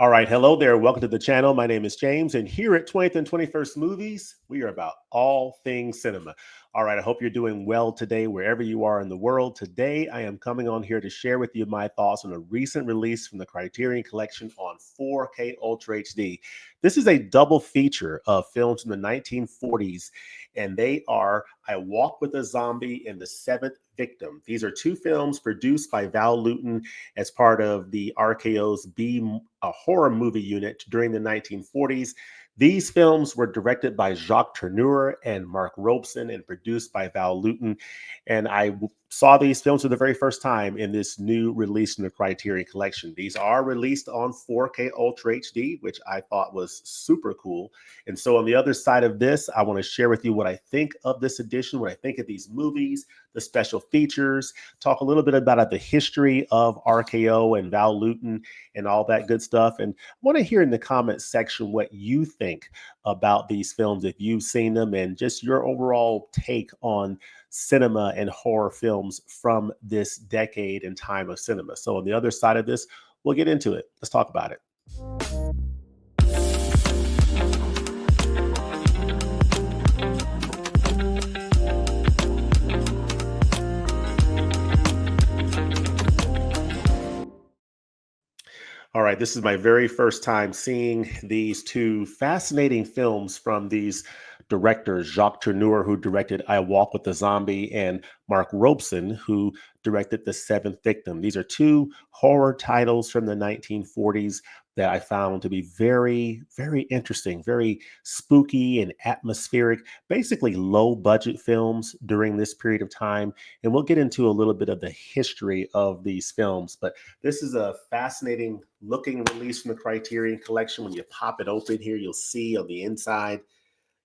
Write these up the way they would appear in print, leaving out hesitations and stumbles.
All right, hello there. Welcome to the channel. My name is James, and here at 20th and 21st Movies, we are about all things cinema. All right, I hope you're doing well today, wherever you are in the world. Today, I am coming on here to share with you my thoughts on a recent release from the Criterion Collection on 4K Ultra HD. This is a double feature of films from the 1940s, and they are I Walk with a Zombie and The Seventh Victim. These are two films produced by Val Lewton as part of the RKO's a horror movie unit during the 1940s. These films were directed by Jacques Tourneur and Mark Robeson and produced by Val Lewton. And I saw these films for the very first time in this new release in the Criterion Collection. These are released on 4K Ultra HD, which I thought was super cool. And so on the other side of this, I want to share with you what I think of this edition, what I think of these movies, the special features, talk a little bit about the history of RKO and Val Lewton and all that good stuff. And I want to hear in the comments section what you think about these films, if you've seen them, and just your overall take on cinema and horror films from this decade and time of cinema. So on the other side of this, we'll get into it. Let's talk about it. All right, this is my very first time seeing these two fascinating films from these directors, Jacques Tourneur, who directed I Walk with the Zombie, and Mark Robeson, who directed The Seventh Victim. These are two horror titles from the 1940s that I found to be very, very interesting, very spooky and atmospheric, basically low budget films during this period of time. And we'll get into a little bit of the history of these films. But this is a fascinating looking release from the Criterion Collection. When you pop it open here, you'll see on the inside,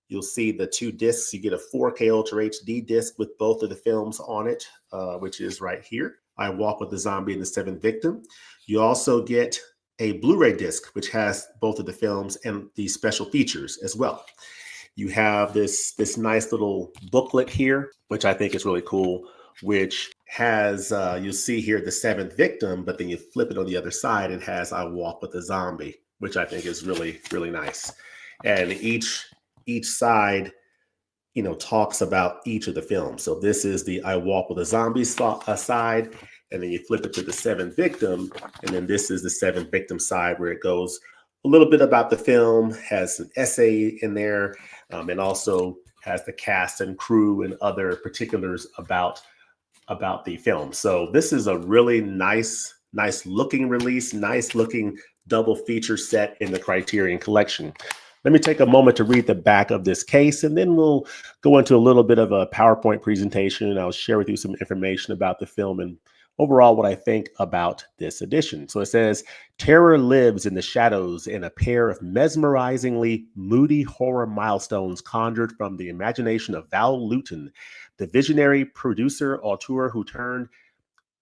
you'll see the two discs. You get a 4K Ultra HD disc with both of the films on it, which is right here. I Walk with the Zombie and The Seventh Victim. You also get a Blu-ray disc, which has both of the films and the special features as well. You have this nice little booklet here, which I think is really cool, which has, you'll see here, The Seventh Victim, but then you flip it on the other side, it has I Walk with the Zombie, which I think is really, really nice. And each side, talks about each of the films. So this is the I Walk with a Zombie side, and then you flip it to The Seventh Victim, and then this is The Seventh Victim side, where it goes a little bit about the film, has an essay in there, and also has the cast and crew and other particulars about the film. So this is a really nice looking release, nice looking double feature set in the Criterion Collection. Let me take a moment to read the back of this case, and then we'll go into a little bit of a PowerPoint presentation, and I'll share with you some information about the film and overall what I think about this edition. So it says, terror lives in the shadows in a pair of mesmerizingly moody horror milestones conjured from the imagination of Val Lewton, the visionary producer auteur who turned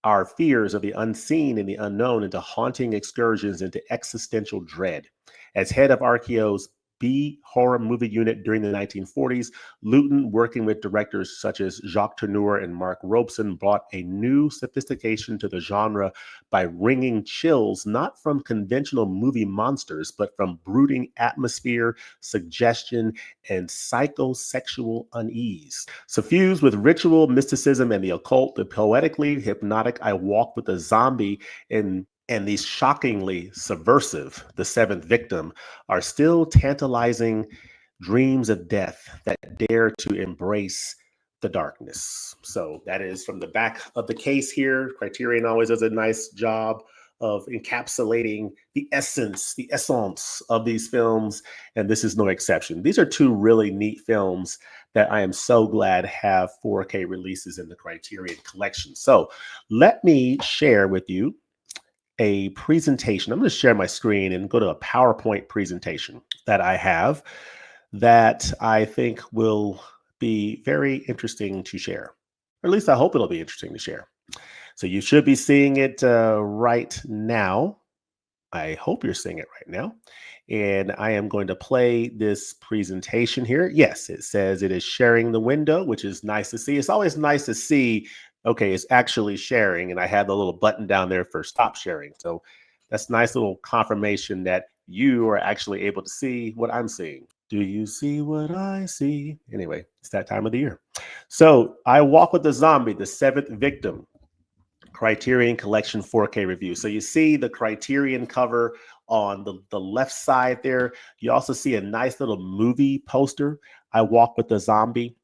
our fears of the unseen and the unknown into haunting excursions into existential dread. As head of RKO's B horror movie unit during the 1940s, Lewton, working with directors such as Jacques Tourneur and Mark Robeson, brought a new sophistication to the genre by wringing chills not from conventional movie monsters, but from brooding atmosphere, suggestion, and psychosexual unease. Suffused with ritual, mysticism, and the occult, the poetically hypnotic I Walk with a Zombie and these shockingly subversive The Seventh Victim are still tantalizing dreams of death that dare to embrace the darkness. So that is from the back of the case here. Criterion always does a nice job of encapsulating the essence of these films, and this is no exception. These are two really neat films that I am so glad have 4K releases in the Criterion Collection. So let me share with you a presentation. I'm going to share my screen and go to a PowerPoint presentation that I have that I think will be very interesting to share. Or at least I hope it'll be interesting to share. So you should be seeing it right now. I hope you're seeing it right now. And I am going to play this presentation here. Yes, it says it is sharing the window, which is nice to see. It's always nice to see, okay, it's actually sharing. And I have the little button down there for stop sharing. So that's nice little confirmation that you are actually able to see what I'm seeing. Do you see what I see? Anyway, it's that time of the year. So I Walk with the Zombie, the seventh victim, Criterion Collection 4K review. So you see the Criterion cover on the left side there. You also see a nice little movie poster, I Walk with the Zombie,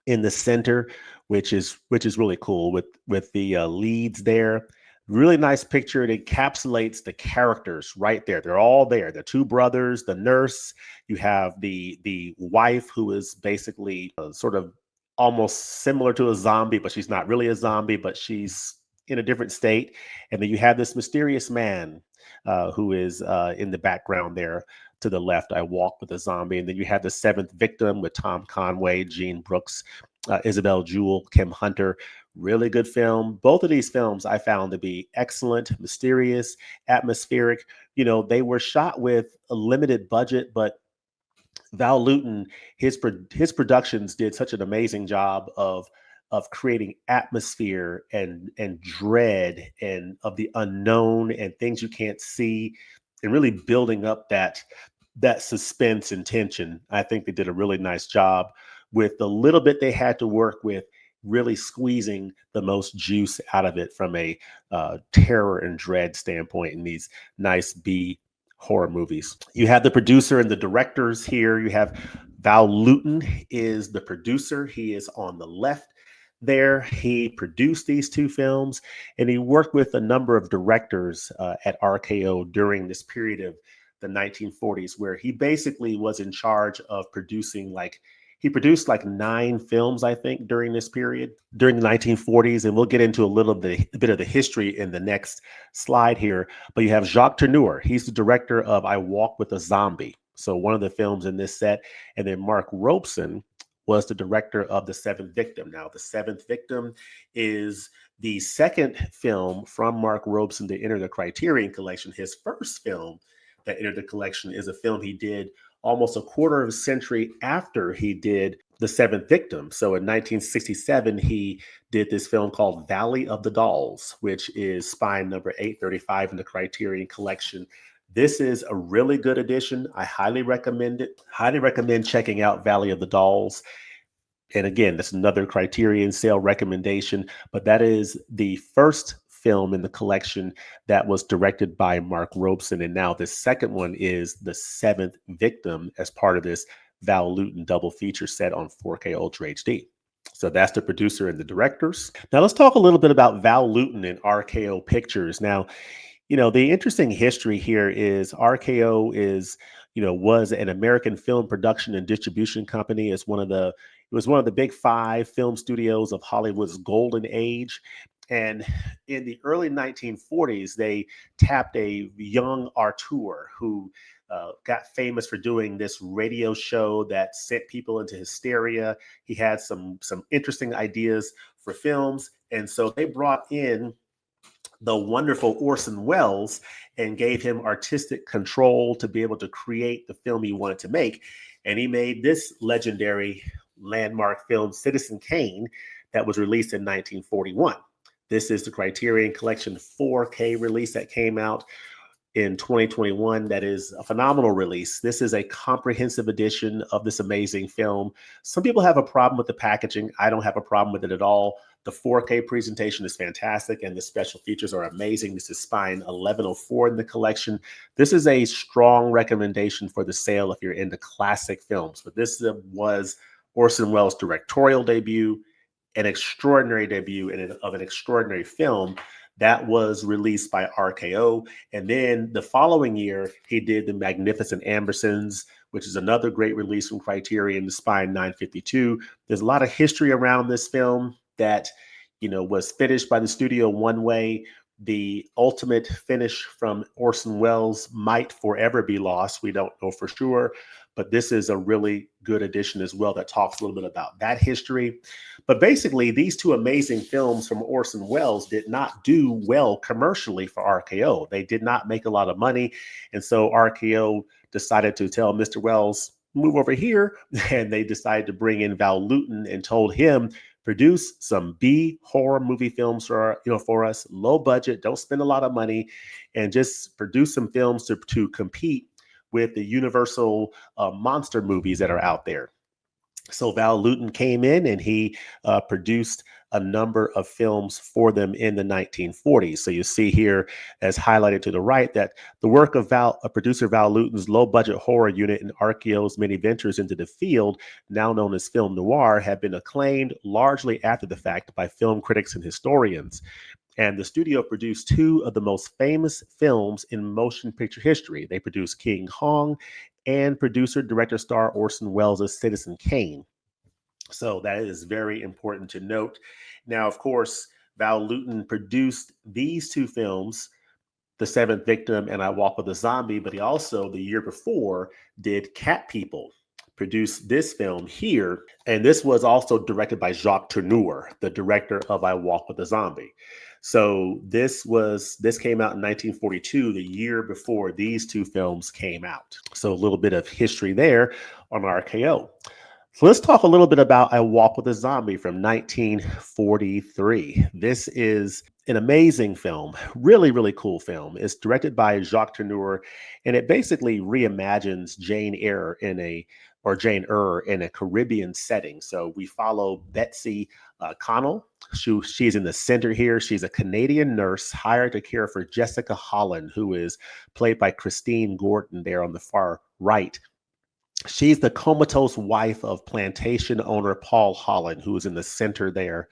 in the center, which is really cool with the leads there. Really nice picture. It encapsulates the characters right there. They're all there. The two brothers, the nurse. You have the wife who is basically sort of almost similar to a zombie, but she's not really a zombie, but she's in a different state. And then you have this mysterious man who is in the background there to the left. I Walk with a Zombie. And then you have the seventh victim with Tom Conway, Gene Brooks, Isabel Jewell, Kim Hunter. Really good film. Both of these films I found to be excellent, mysterious, atmospheric. They were shot with a limited budget, but Val Lewton, his productions did such an amazing job of creating atmosphere and dread and of the unknown and things you can't see, and really building up that suspense and tension. I think they did a really nice job with the little bit they had to work with, really squeezing the most juice out of it from a terror and dread standpoint in these nice B horror movies. You have the producer and the directors here. You have Val Lewton is the producer. He is on the left there. He produced these two films, and he worked with a number of directors at RKO during this period of the 1940s, where he basically was in charge of producing he produced like 9 films, I think, during this period, during the 1940s. And we'll get into a bit of the history in the next slide here. But you have Jacques Tourneur. He's the director of I Walk with a Zombie, so one of the films in this set. And then Mark Robeson was the director of The Seventh Victim. Now, The Seventh Victim is the second film from Mark Robeson to enter the Criterion Collection. His first film that entered the collection is a film he did almost a quarter of a century after he did The Seventh Victim. So in 1967, he did this film called Valley of the Dolls, which is spine number 835 in the Criterion Collection. This is a really good edition. I highly recommend it. Highly recommend checking out Valley of the Dolls. And again, that's another Criterion sale recommendation, but that is the first film in the collection that was directed by Mark Robeson. And now the second one is The Seventh Victim as part of this Val Lewton double feature set on 4K Ultra HD. So that's the producer and the directors. Now let's talk a little bit about Val Lewton and RKO Pictures. Now, the interesting history here is RKO was an American film production and distribution company. It was one of the big 5 film studios of Hollywood's golden age. And in the early 1940s, they tapped a young auteur who got famous for doing this radio show that sent people into hysteria. He had some interesting ideas for films. And so they brought in the wonderful Orson Welles and gave him artistic control to be able to create the film he wanted to make. And he made this legendary landmark film, Citizen Kane, that was released in 1941. This is the Criterion Collection 4K release that came out in 2021. That is a phenomenal release. This is a comprehensive edition of this amazing film. Some people have a problem with the packaging. I don't have a problem with it at all. The 4K presentation is fantastic, and the special features are amazing. This is spine 1104 in the collection. This is a strong recommendation for the sale if you're into classic films. But this was Orson Welles' directorial debut, an extraordinary debut of an extraordinary film that was released by RKO. And then the following year, he did The Magnificent Ambersons, which is another great release from Criterion, the Spine 952. There's a lot of history around this film that, was finished by the studio one way. The ultimate finish from Orson Welles might forever be lost. We don't know for sure, but this is a really good edition as well that talks a little bit about that history. But basically, these two amazing films from Orson Welles did not do well commercially for RKO. They did not make a lot of money. And so RKO decided to tell Mr. Welles, move over here. And they decided to bring in Val Lewton and told him, produce some B horror movie films for us, low budget, don't spend a lot of money, and just produce some films to compete with the Universal monster movies that are out there. So Val Lewton came in and he produced a number of films for them in the 1940s. So you see here, as highlighted to the right, that the work of producer Val Lewton's low-budget horror unit and RKO's many ventures into the field, now known as film noir, have been acclaimed largely after the fact by film critics and historians. And the studio produced two of the most famous films in motion picture history. They produced King Kong and producer-director star Orson Welles' Citizen Kane. So that is very important to note. Now, of course, Val Lewton produced these two films, The Seventh Victim and I Walk with a Zombie, but he also, the year before, did Cat People, produced this film here. And this was also directed by Jacques Tourneur, the director of I Walk with a Zombie. So this came out in 1942, the year before these two films came out. So a little bit of history there on RKO. So let's talk a little bit about I Walk with a Zombie from 1943. This is an amazing film, really, really cool film. It's directed by Jacques Tourneur, and it basically reimagines Jane Eyre in a Caribbean setting. So we follow Betsy Connell. She's in the center here. She's a Canadian nurse hired to care for Jessica Holland, who is played by Christine Gordon there on the far right. She's the comatose wife of plantation owner Paul Holland, who is in the center there.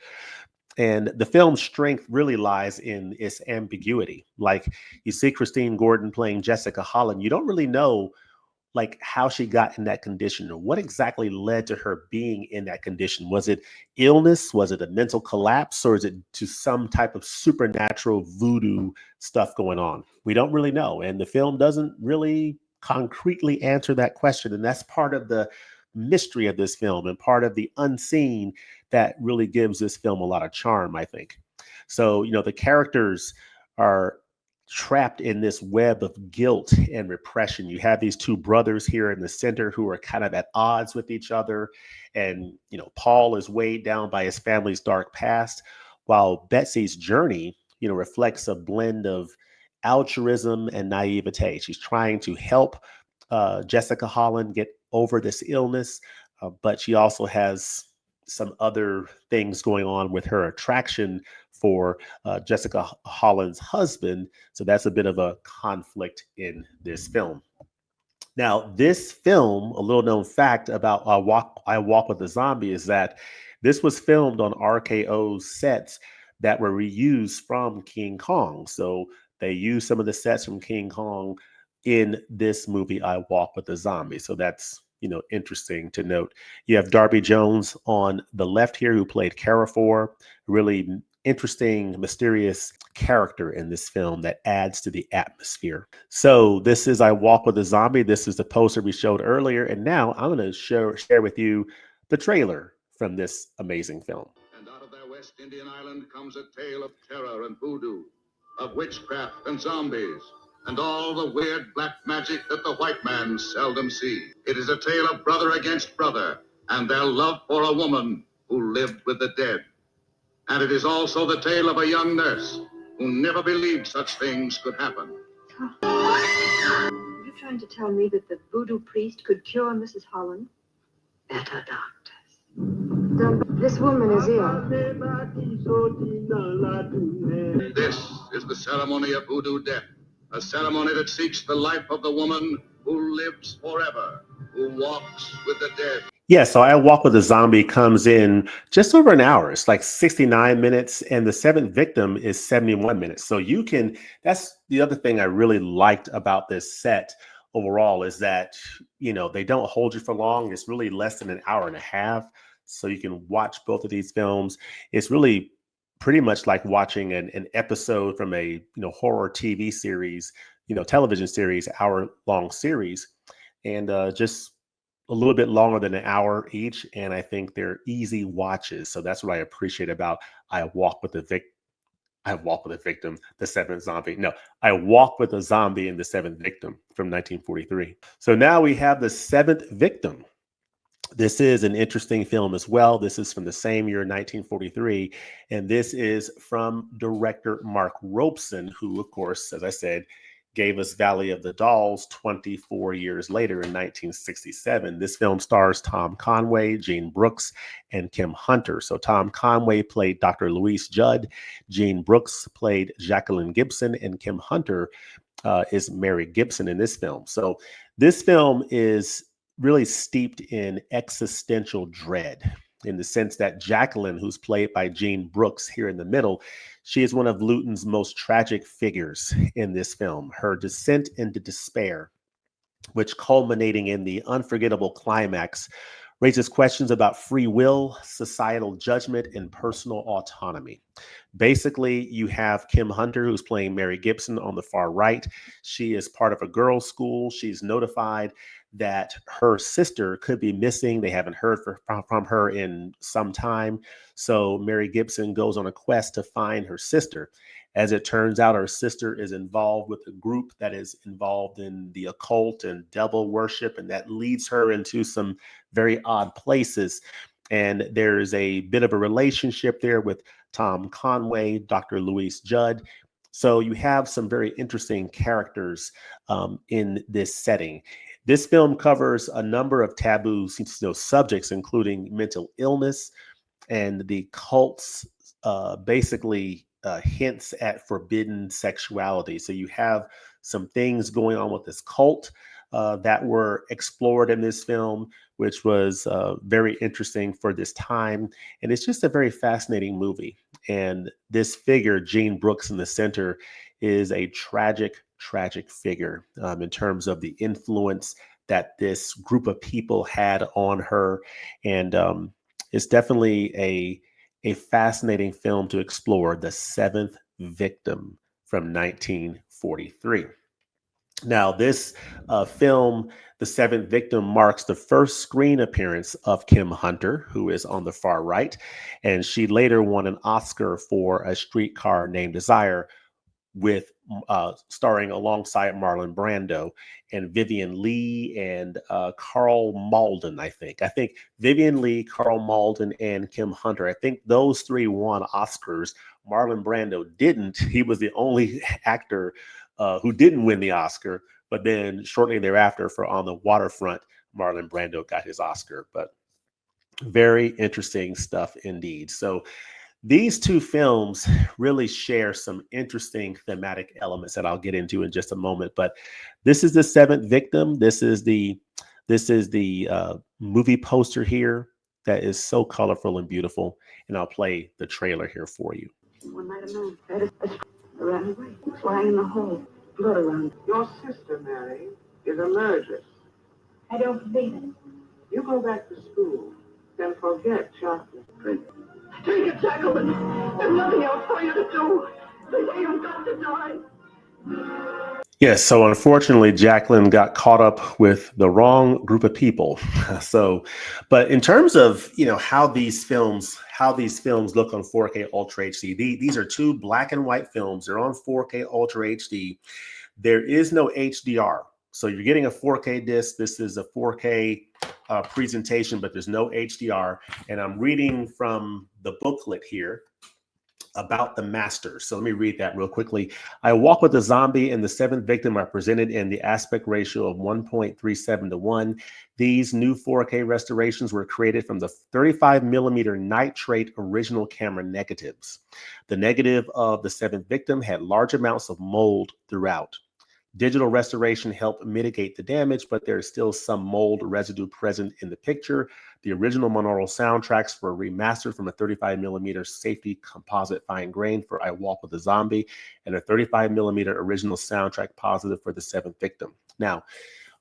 And the film's strength really lies in its ambiguity. Like, you see Christine Gordon playing Jessica Holland, you don't really know like how she got in that condition or what exactly led to her being in that condition. Was it illness? Was it a mental collapse? Or is it to some type of supernatural voodoo stuff going on? We don't really know. And the film doesn't really concretely answer that question. And that's part of the mystery of this film and part of the unseen that really gives this film a lot of charm, I think. So, the characters are trapped in this web of guilt and repression. You have these two brothers here in the center who are kind of at odds with each other. And, Paul is weighed down by his family's dark past, while Betsy's journey, reflects a blend of altruism and naivete. She's trying to help Jessica Holland get over this illness, but she also has some other things going on with her attraction for Jessica Holland's husband. So that's a bit of a conflict in this film. Now, this film, a little known fact about I Walk with a Zombie is that this was filmed on RKO's sets that were reused from King Kong. So they used some of the sets from King Kong in this movie, I Walk with a Zombie. So that's, interesting to note. You have Darby Jones on the left here, who played Carrefour, really interesting, mysterious character in this film that adds to the atmosphere. So this is I Walk with a Zombie. This is the poster we showed earlier. And now I'm going to share with you the trailer from this amazing film. And out of their West Indian island comes a tale of terror and voodoo, of witchcraft and zombies, and all the weird black magic that the white man seldom sees. It is a tale of brother against brother and their love for a woman who lived with the dead. And it is also the tale of a young nurse who never believed such things could happen. Are you trying to tell me that the voodoo priest could cure Mrs. Holland? Better doctors. This woman is ill. This is the ceremony of voodoo death, a ceremony that seeks the life of the woman who lives forever, who walks with the dead. Yeah, so I Walk with a Zombie comes in just over an hour. It's like 69 minutes, and The Seventh Victim is 71 minutes. So that's the other thing I really liked about this set overall is that, they don't hold you for long. It's really less than an hour and a half. So you can watch both of these films. It's really pretty much like watching an episode from a, horror TV series, television series, hour-long series, and just a little bit longer than an hour each. And I think they're easy watches. So that's what I appreciate about I Walk with a Victim, The Seventh Zombie. No, I Walk with a Zombie and The Seventh Victim from 1943. So now we have The Seventh Victim. This is an interesting film as well. This is from the same year, 1943, and this is from director Mark Robeson, who, of course, as I said, gave us Valley of the Dolls 24 years later in 1967. This film stars Tom Conway, Gene Brooks, and Kim Hunter. So Tom Conway played Dr. Louise Judd, Gene Brooks played Jacqueline Gibson, and Kim Hunter is Mary Gibson in this film. So this film is really steeped in existential dread in the sense that Jacqueline, who's played by Gene Brooks here in the middle, she is one of Lewton's most tragic figures in this film. Her descent into despair, which culminating in the unforgettable climax, raises questions about free will, societal judgment, and personal autonomy. Basically, you have Kim Hunter, who's playing Mary Gibson on the far right. She is part of a girls' school. She's notified that her sister could be missing. They haven't heard from her in some time. So Mary Gibson goes on a quest to find her sister. As it turns out, her sister is involved with a group that is involved in the occult and devil worship, and that leads her into some very odd places. And there's a bit of a relationship there with Tom Conway, Dr. Louise Judd. So you have some very interesting characters in this setting. This film covers a number of taboo subjects, including mental illness, and the cult's basically hints at forbidden sexuality. So you have some things going on with this cult that were explored in this film, which was very interesting for this time. And it's just a very fascinating movie. And this figure, Gene Brooks in the center, is a tragic figure in terms of the influence that this group of people had on her. And it's definitely a fascinating film to explore, The Seventh Victim from 1943. Now, this film, The Seventh Victim, marks the first screen appearance of Kim Hunter, who is on the far right, and she later won an Oscar for A Streetcar Named Desire, with starring alongside Marlon Brando and Vivian Lee and Carl Malden, I think. I think Vivian Lee, Carl Malden, and Kim Hunter. I think those three won Oscars. Marlon Brando didn't. He was the only actor who didn't win the Oscar. But then shortly thereafter, for On the Waterfront, Marlon Brando got his Oscar. But very interesting stuff indeed. So these two films really share some interesting thematic elements that I'll get into in just a moment. But this is The Seventh Victim. This is the movie poster here that is so colorful and beautiful. And I'll play the trailer here for you. One night a man had ran away. He was lying in the hole, blood around. Your sister, Mary, is a murderess. I don't believe it. You go back to school, then forget chocolate. Take it, Jacqueline. There's nothing else for you to do. They say you've got to die. Yes, so unfortunately, Jacqueline got caught up with the wrong group of people. But in terms of how these films look on 4K Ultra HD, these are two black and white films. They're on 4K Ultra HD. There is no HDR, so you're getting a 4K disc. This is a 4K presentation, but there's no HDR. And I'm reading from the booklet here about the masters. So let me read that real quickly. I Walk with a Zombie and The Seventh Victim are presented in the aspect ratio of 1.37 to 1. These new 4K restorations were created from the 35 millimeter nitrate original camera negatives. The negative of The Seventh Victim had large amounts of mold throughout. Digital restoration helped mitigate the damage, but there is still some mold residue present in the picture. The original monaural soundtracks were remastered from a 35 millimeter safety composite fine grain for I Walk with a Zombie and a 35 millimeter original soundtrack positive for The Seventh Victim. Now,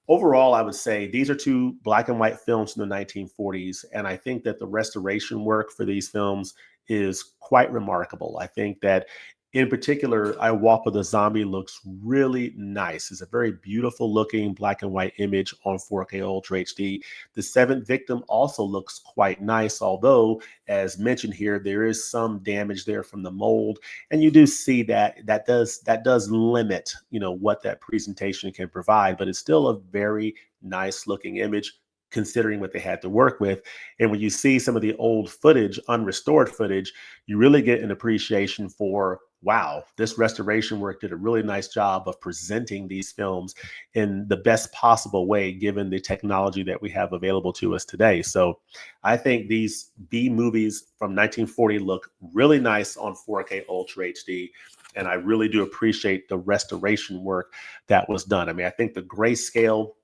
overall, I would say these are two black and white films from the 1940s, and I think that the restoration work for these films is quite remarkable. I think that in particular, I Walk with a Zombie looks really nice. It's a very beautiful looking black and white image on 4K Ultra HD. The Seventh Victim also looks quite nice, although, as mentioned here, there is some damage there from the mold. And you do see that does limit, what that presentation can provide, but it's still a very nice looking image. considering what they had to work with. And when you see some of the old footage, unrestored footage, you really get an appreciation for, wow, this restoration work did a really nice job of presenting these films in the best possible way, given the technology that we have available to us today. So I think these B movies from 1940 look really nice on 4K Ultra HD. And I really do appreciate the restoration work that was done. I mean, I think the grayscale,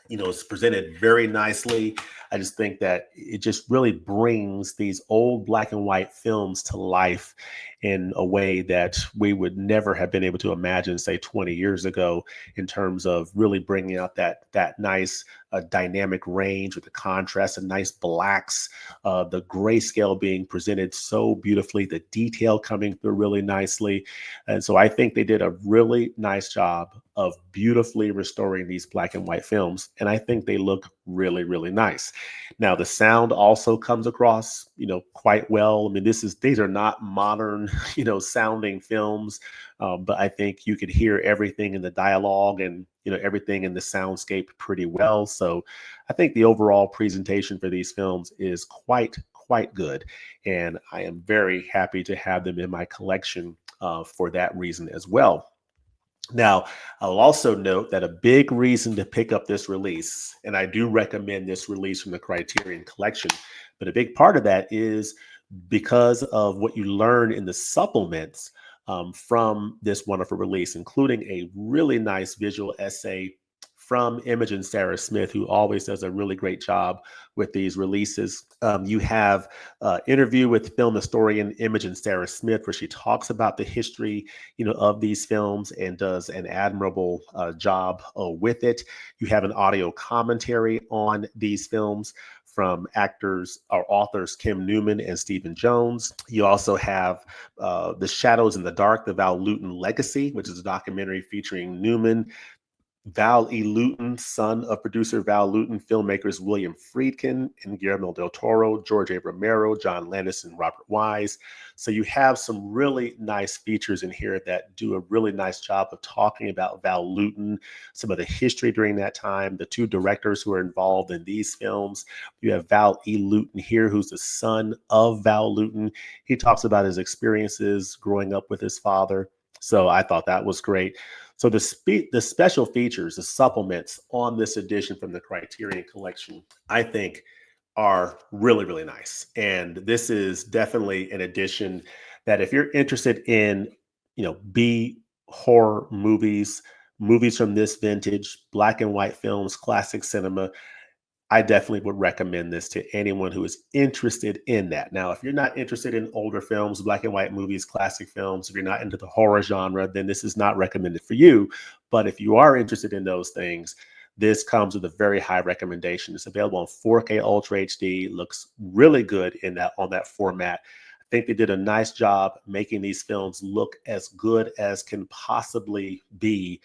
it's presented very nicely. I just think that it just really brings these old black and white films to life in a way that we would never have been able to imagine, say, 20 years ago, in terms of really bringing out that nice dynamic range with the contrast and nice blacks, the grayscale being presented so beautifully, the detail coming through really nicely. And so I think they did a really nice job of beautifully restoring these black and white films. And I think they look really, really nice. Now, the sound also comes across, quite well. I mean, these are not modern, sounding films, but I think you could hear everything in the dialogue and, everything in the soundscape pretty well. So I think the overall presentation for these films is quite good. And I am very happy to have them in my collection for that reason as well. Now, I'll also note that a big reason to pick up this release, and I do recommend this release from the Criterion Collection, but a big part of that is because of what you learn in the supplements from this wonderful release, including a really nice visual essay from Imogen Sarah Smith, who always does a really great job with these releases. You have an interview with film historian Imogen Sarah Smith, where she talks about the history, of these films and does an admirable job with it. You have an audio commentary on these films from actors or authors Kim Newman and Stephen Jones. You also have The Shadows in the Dark, the Val Lewton Legacy, which is a documentary featuring Newman, Val E. Lewton, son of producer Val Lewton, filmmakers William Friedkin and Guillermo del Toro, George A. Romero, John Landis, and Robert Wise. So you have some really nice features in here that do a really nice job of talking about Val Lewton, some of the history during that time, the two directors who are involved in these films. You have Val E. Lewton here, who's the son of Val Lewton. He talks about his experiences growing up with his father. So I thought that was great. So the special features, the supplements on this edition from the Criterion Collection, I think are really, really nice. And this is definitely an edition that if you're interested in, B horror movies from this vintage, black and white films, classic cinema, I definitely would recommend this to anyone who is interested in that. Now, if you're not interested in older films, black and white movies, classic films, if you're not into the horror genre, then this is not recommended for you. But if you are interested in those things, this comes with a very high recommendation. It's available on 4K Ultra HD, looks really good on that format. I think they did a nice job making these films look as good as can possibly be,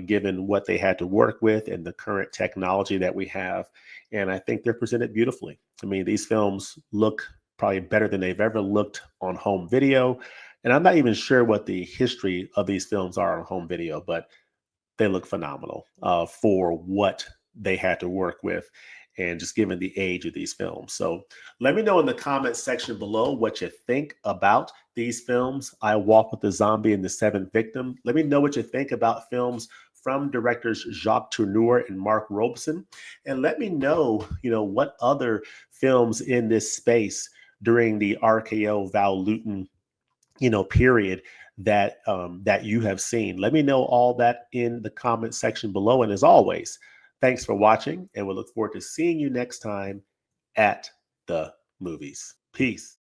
given what they had to work with and the current technology that we have. And I think they're presented beautifully. I mean, these films look probably better than they've ever looked on home video. And I'm not even sure what the history of these films are on home video, but they look phenomenal for what they had to work with and just given the age of these films. So let me know in the comments section below what you think about these films. I Walk with the Zombie and The Seventh Victim. Let me know what you think about films from directors Jacques Tourneur and Mark Robeson. And let me know, what other films in this space during the RKO Val Lewton, period that you have seen. Let me know all that in the comment section below. And as always, thanks for watching, and we'll look forward to seeing you next time at the movies. Peace.